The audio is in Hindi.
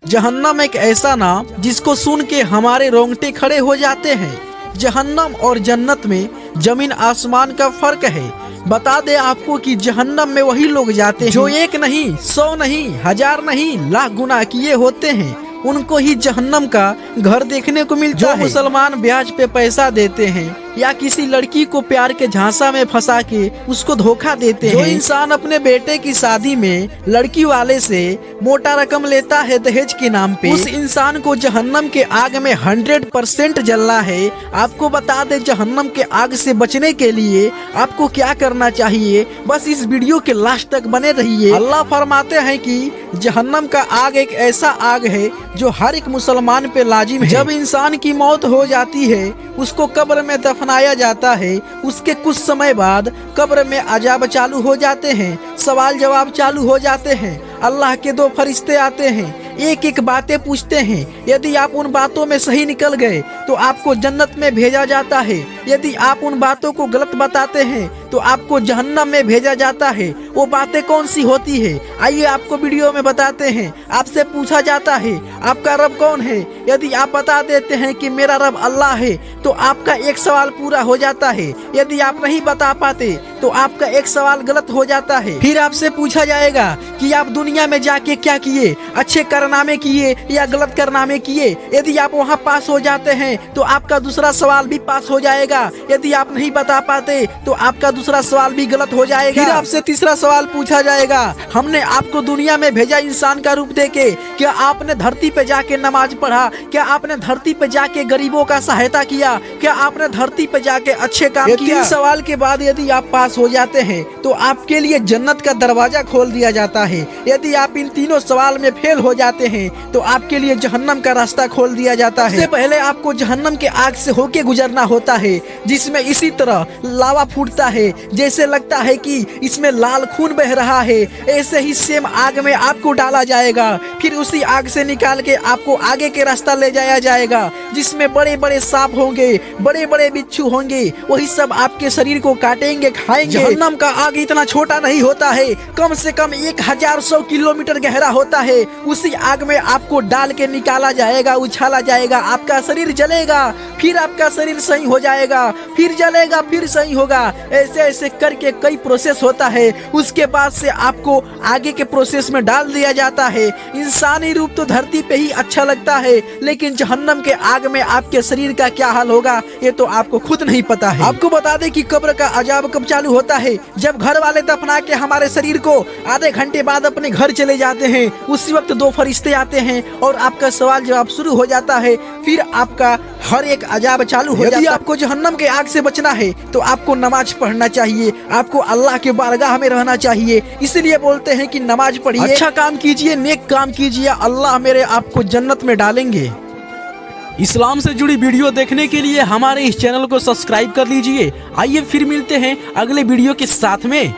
जहन्नम एक ऐसा नाम जिसको सुन के हमारे रोंगटे खड़े हो जाते हैं। जहन्नम और जन्नत में जमीन आसमान का फर्क है। बता दे आपको कि जहन्नम में वही लोग जाते हैं जो एक नहीं, 100 नहीं, 1000 नहीं, लाख गुनाह किए होते हैं। उनको ही जहन्नम का घर देखने को मिलता है। जो मुसलमान ब्याज पे पैसा देते हैं या किसी लड़की को प्यार के झांसा में फंसा के उसको धोखा देते हैं। जो इंसान अपने बेटे की शादी में लड़की वाले से मोटा रकम लेता है दहेज के नाम पे, उस इंसान को जहन्नम के आग में 100% जलना है। आपको बता दे जहन्नम के आग से बचने के लिए आपको क्या करना चाहिए, बस इस वीडियो के लास्ट तक बने रहिए। अल्लाह फरमाते हैं कि जहन्नम का आग एक ऐसा आग है जो हर एक मुसलमान पे लाजिम है। जब इंसान की मौत हो जाती है उसको कब्र में दफनाया जाता है। उसके कुछ समय बाद कब्र में अजाब चालू हो जाते हैं, सवाल जवाब चालू हो जाते हैं। अल्लाह के 2 फरिश्ते आते हैं, एक एक बातें पूछते हैं। यदि आप उन बातों में सही निकल गए तो आपको जन्नत में भेजा जाता है। यदि आप उन बातों को गलत बताते हैं तो आपको जहन्नम में भेजा जाता है। वो बातें कौन सी होती है, आइए आपको वीडियो में बताते हैं। आपसे पूछा जाता है आपका रब कौन है। यदि आप बता देते हैं कि मेरा रब अल्लाह है तो आपका एक सवाल पूरा हो जाता है। यदि आप नहीं बता पाते तो आपका एक सवाल गलत हो जाता है। फिर आपसे पूछा जाएगा कि आप दुनिया में जाके क्या किए, अच्छे कारनामे किए या गलत कारनामे किए। यदि आप वहाँ पास हो जाते हैं तो आपका दूसरा सवाल भी पास हो जाएगा। यदि आप नहीं बता पाते तो आपका दूसरा सवाल भी गलत हो जाएगा। फिर आपसे तीसरा सवाल पूछा जाएगा, हमने आपको दुनिया में भेजा इंसान का रूप देके, क्या आपने धरती पे जाके नमाज पढ़ा, क्या आपने धरती पे जाके गरीबों का सहायता किया, क्या आपने धरती पे जाके अच्छे काम किया। 3 सवाल के बाद यदि आप पास हो जाते हैं तो आपके लिए जन्नत का दरवाजा खोल दिया जाता है। यदि आप इन तीनों सवाल में फेल हो जाते हैं तो आपके लिए जहन्नम का रास्ता खोल दिया जाता है। सबसे पहले आपको जहन्नम के आग से होके गुजरना होता है, जिसमें इसी तरह लावा फूटता है, जैसे लगता है कि इसमें लाल खून बह रहा है। ऐसे ही सेम आग में आपको डाला जाएगा। फिर उसी आग से निकाल के आपको आगे के रास्ता ले जाया जाएगा, जिसमें बड़े बड़े सांप होंगे, बड़े बड़े बिच्छू होंगे। वही सब आपके शरीर को काटेंगे, खाएंगे। जहन्नम का आग इतना छोटा नहीं होता है, कम से कम 1100 किलोमीटर गहरा होता है। उसी आग में आपको डाल के निकाला जाएगा, उछाला जाएगा। आपका शरीर जलेगा, फिर आपका शरीर सही हो जाएगा, फिर जलेगा, फिर सही होगा। ऐसे ऐसे करके कई प्रोसेस होता है। उसके बाद से आपको आगे के प्रोसेस में डाल दिया जाता है। इंसानी रूप तो धरती पे ही अच्छा लगता है, लेकिन जहन्नम के आग में आपके शरीर का क्या हाल होगा ये तो आपको खुद नहीं पता है। आपको बता दें कि कब्र का अजाब कब चालू होता है, जब घर वाले दफना के हमारे शरीर को आधे घंटे बाद अपने घर चले जाते हैं। उसी वक्त 2 फरिश्ते आते हैं और आपका सवाल जवाब शुरू हो जाता है। फिर आपका हर एक अजाब चालू हो जाता है। यदि आपको जहन्नम के आग से बचना है तो आपको नमाज पढ़ना चाहिए, आपको अल्लाह के बारगाह में रहना चाहिए। इसलिए बोलते हैं कि नमाज पढ़िए, अच्छा काम कीजिए, नेक काम कीजिए, अल्लाह मेरे आपको जन्नत में डालेंगे। इस्लाम से जुड़ी वीडियो देखने के लिए हमारे इस चैनल को सब्सक्राइब कर लीजिए। आइए फिर मिलते हैं अगले वीडियो के साथ में।